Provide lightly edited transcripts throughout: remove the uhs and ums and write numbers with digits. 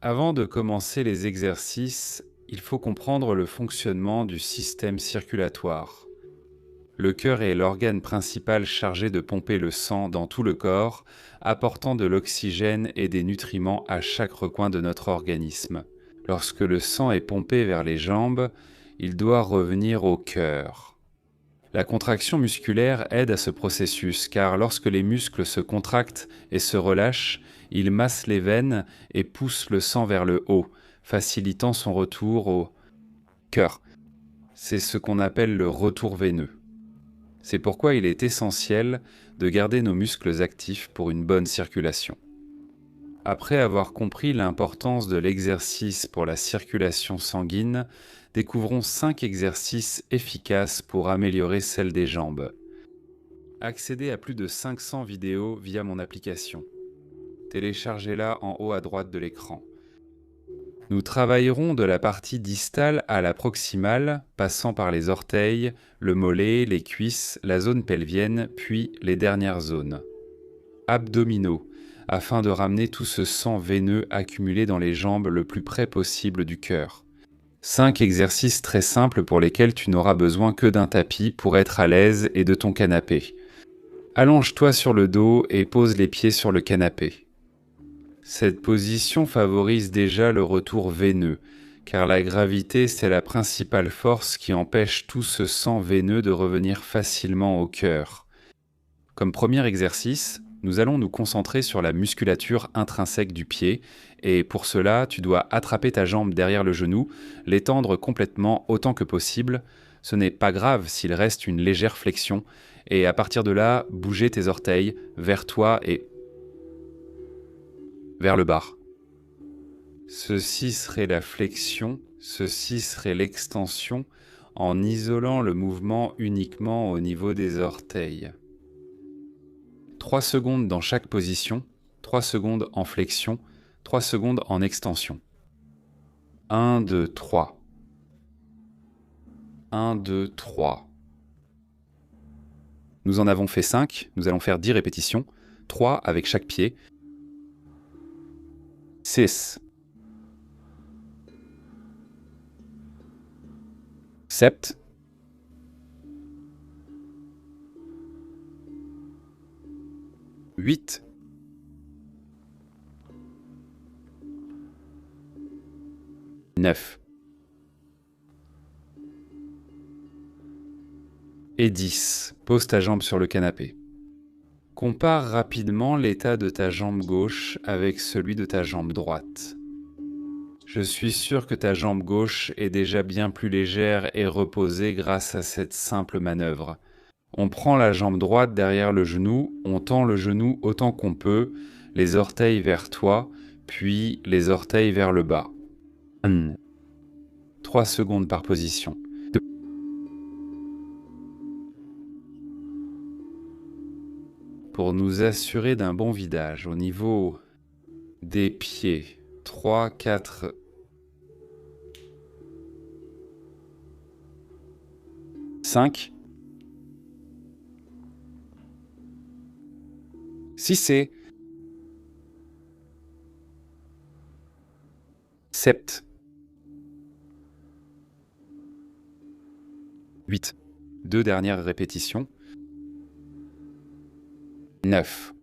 Avant de commencer les exercices, il faut comprendre le fonctionnement du système circulatoire. Le cœur est l'organe principal chargé de pomper le sang dans tout le corps, apportant de l'oxygène et des nutriments à chaque recoin de notre organisme. Lorsque le sang est pompé vers les jambes, il doit revenir au cœur. La contraction musculaire aide à ce processus car lorsque les muscles se contractent et se relâchent, ils massent les veines et poussent le sang vers le haut, facilitant son retour au cœur. C'est ce qu'on appelle le retour veineux. C'est pourquoi il est essentiel de garder nos muscles actifs pour une bonne circulation. Après avoir compris l'importance de l'exercice pour la circulation sanguine, découvrons 5 exercices efficaces pour améliorer celle des jambes. Accédez à plus de 500 vidéos via mon application. Téléchargez-la en haut à droite de l'écran. Nous travaillerons de la partie distale à la proximale, passant par les orteils, le mollet, les cuisses, la zone pelvienne, puis les dernières zones. Abdominaux, afin de ramener tout ce sang veineux accumulé dans les jambes le plus près possible du cœur. 5 exercices très simples pour lesquels tu n'auras besoin que d'un tapis pour être à l'aise et de ton canapé. Allonge-toi sur le dos et pose les pieds sur le canapé. Cette position favorise déjà le retour veineux, car la gravité c'est la principale force qui empêche tout ce sang veineux de revenir facilement au cœur. Comme premier exercice, nous allons nous concentrer sur la musculature intrinsèque du pied, et pour cela, tu dois attraper ta jambe derrière le genou, l'étendre complètement autant que possible. Ce n'est pas grave s'il reste une légère flexion, et à partir de là, bouger tes orteils vers toi et vers le bas. Ceci serait la flexion, ceci serait l'extension, en isolant le mouvement uniquement au niveau des orteils. 3 secondes dans chaque position, 3 secondes en flexion, 3 secondes en extension. 1, 2, 3. 1, 2, 3. Nous en avons fait 5, nous allons faire 10 répétitions, 3 avec chaque pied. 6. 7. 8. 9. Et 10. Pose ta jambe sur le canapé. Compare rapidement l'état de ta jambe gauche avec celui de ta jambe droite. Je suis sûr que ta jambe gauche est déjà bien plus légère et reposée grâce à cette simple manœuvre. On prend la jambe droite derrière le genou, on tend le genou autant qu'on peut, les orteils vers toi, puis les orteils vers le bas. 3 secondes par position. Pour nous assurer d'un bon vidage au niveau des pieds, 3, 4, 5, 6 et 7, 8. 2 dernières répétitions. 9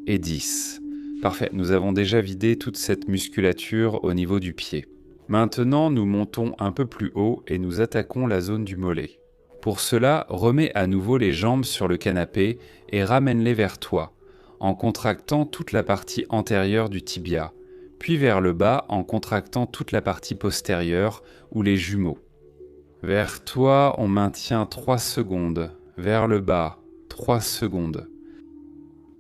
et 10. Parfait, nous avons déjà vidé toute cette musculature au niveau du pied. Maintenant, nous montons un peu plus haut et nous attaquons la zone du mollet. Pour cela, remets à nouveau les jambes sur le canapé et ramène-les vers toi, en contractant toute la partie antérieure du tibia, puis vers le bas en contractant toute la partie postérieure ou les jumeaux. Vers toi, on maintient 3 secondes. Vers le bas, 3 secondes.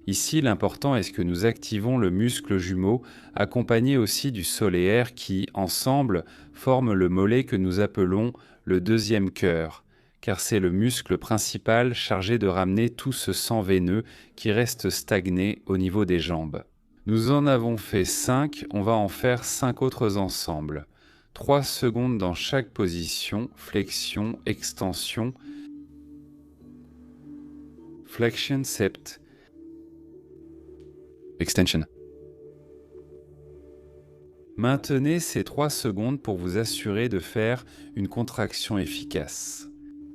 Ici, l'important est que nous activons le muscle jumeau, accompagné aussi du solaire qui, ensemble, forment le mollet que nous appelons le deuxième cœur, car c'est le muscle principal chargé de ramener tout ce sang veineux qui reste stagné au niveau des jambes. Nous en avons fait 5, on va en faire 5 autres ensemble. 3 secondes dans chaque position, flexion, extension, flexion, sept, extension. Maintenez ces 3 secondes pour vous assurer de faire une contraction efficace.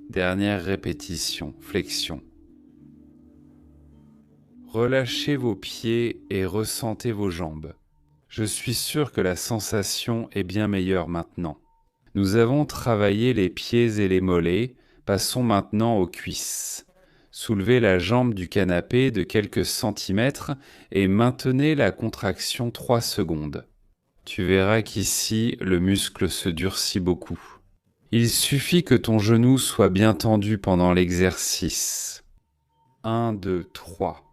Dernière répétition, flexion. Relâchez vos pieds et ressentez vos jambes. Je suis sûr que la sensation est bien meilleure maintenant. Nous avons travaillé les pieds et les mollets, passons maintenant aux cuisses. Soulevez la jambe du canapé de quelques centimètres et maintenez la contraction 3 secondes. Tu verras qu'ici, le muscle se durcit beaucoup. Il suffit que ton genou soit bien tendu pendant l'exercice. 1, 2, 3.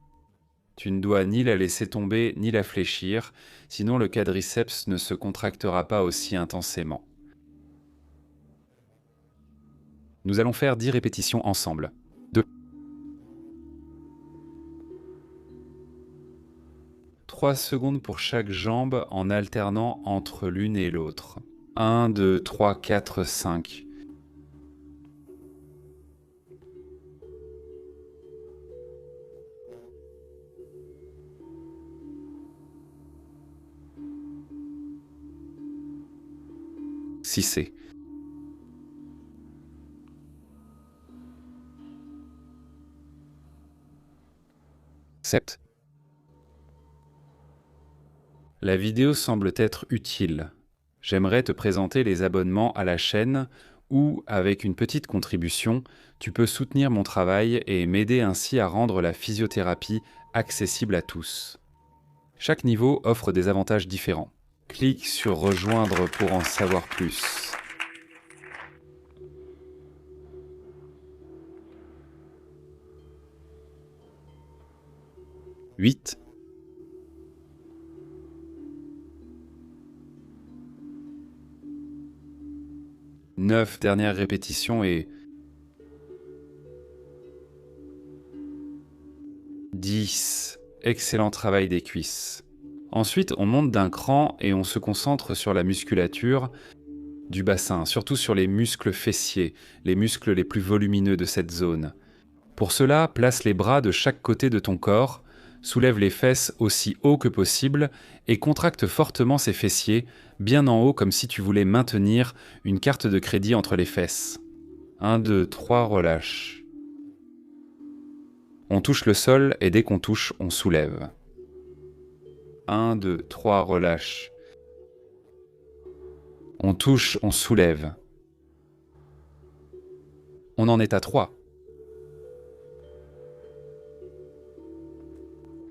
Tu ne dois ni la laisser tomber ni la fléchir, sinon le quadriceps ne se contractera pas aussi intensément. Nous allons faire 10 répétitions ensemble. 2. 3 secondes pour chaque jambe en alternant entre l'une et l'autre. 1, 2, 3, 4, 5. Six. 7. La vidéo semble être utile. J'aimerais te présenter les abonnements à la chaîne où, avec une petite contribution, tu peux soutenir mon travail et m'aider ainsi à rendre la physiothérapie accessible à tous. Chaque niveau offre des avantages différents. Clique sur Rejoindre pour en savoir plus. 8. 9, dernière répétition et 10. Excellent travail des cuisses. Ensuite, on monte d'un cran et on se concentre sur la musculature du bassin, surtout sur les muscles fessiers, les muscles les plus volumineux de cette zone. Pour cela, place les bras de chaque côté de ton corps, soulève les fesses aussi haut que possible et contracte fortement ces fessiers, bien en haut comme si tu voulais maintenir une carte de crédit entre les fesses. 1, 2, 3, relâche. On touche le sol et dès qu'on touche, on soulève. 1, 2, 3, relâche. On touche, on soulève. On en est à 3.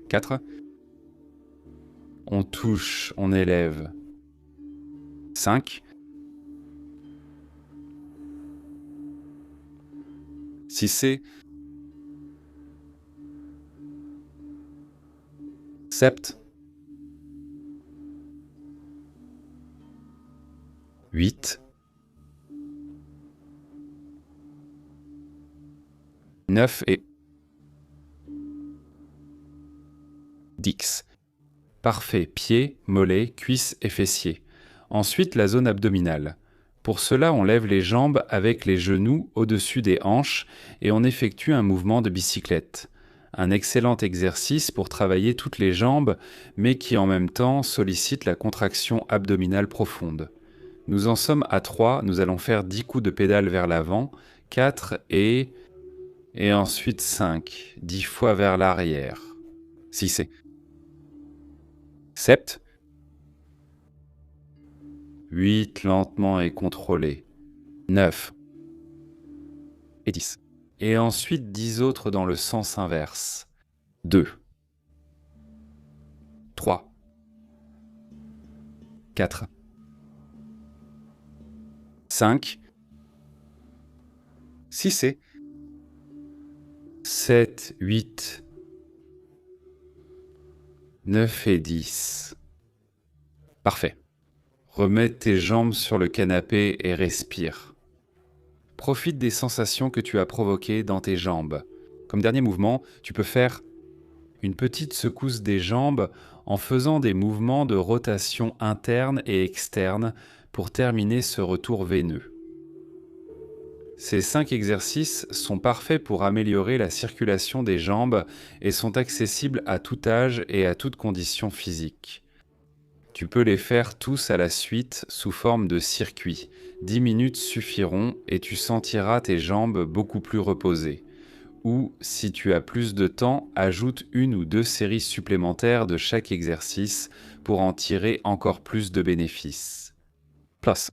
4. On touche, on élève. 5. 6. 7. 8. 9 et 10. Parfait, pieds, mollets, cuisses et fessiers. Ensuite, la zone abdominale. Pour cela, on lève les jambes avec les genoux au-dessus des hanches et on effectue un mouvement de bicyclette. Un excellent exercice pour travailler toutes les jambes, mais qui en même temps sollicite la contraction abdominale profonde. Nous en sommes à 3, nous allons faire 10 coups de pédale vers l'avant, 4 et ensuite 5, 10 fois vers l'arrière. 6. 7. 8, lentement et contrôlé. 9. Et 10. Et ensuite 10 autres dans le sens inverse. 2. 3. 4. 5. 6. 7, 8. 9 et 10. Parfait. Remets tes jambes sur le canapé et respire. Profite des sensations que tu as provoquées dans tes jambes. Comme dernier mouvement, tu peux faire une petite secousse des jambes en faisant des mouvements de rotation interne et externe pour terminer ce retour veineux. Ces 5 exercices sont parfaits pour améliorer la circulation des jambes et sont accessibles à tout âge et à toute condition physique. Tu peux les faire tous à la suite sous forme de circuit. 10 minutes suffiront et tu sentiras tes jambes beaucoup plus reposées. Ou, si tu as plus de temps, ajoute 1 ou 2 séries supplémentaires de chaque exercice pour en tirer encore plus de bénéfices. Plus.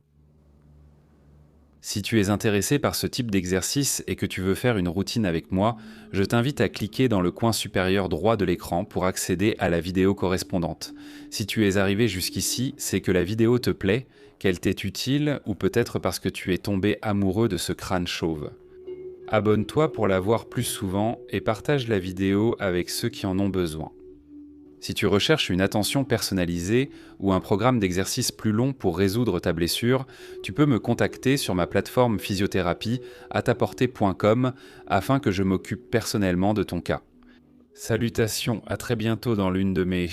Si tu es intéressé par ce type d'exercice et que tu veux faire une routine avec moi, je t'invite à cliquer dans le coin supérieur droit de l'écran pour accéder à la vidéo correspondante. Si tu es arrivé jusqu'ici, c'est que la vidéo te plaît, qu'elle t'est utile ou peut-être parce que tu es tombé amoureux de ce crâne chauve. Abonne-toi pour la voir plus souvent et partage la vidéo avec ceux qui en ont besoin. Si tu recherches une attention personnalisée ou un programme d'exercice plus long pour résoudre ta blessure, tu peux me contacter sur ma plateforme physiothérapie ataportée.com afin que je m'occupe personnellement de ton cas. Salutations, à très bientôt dans l'une de mes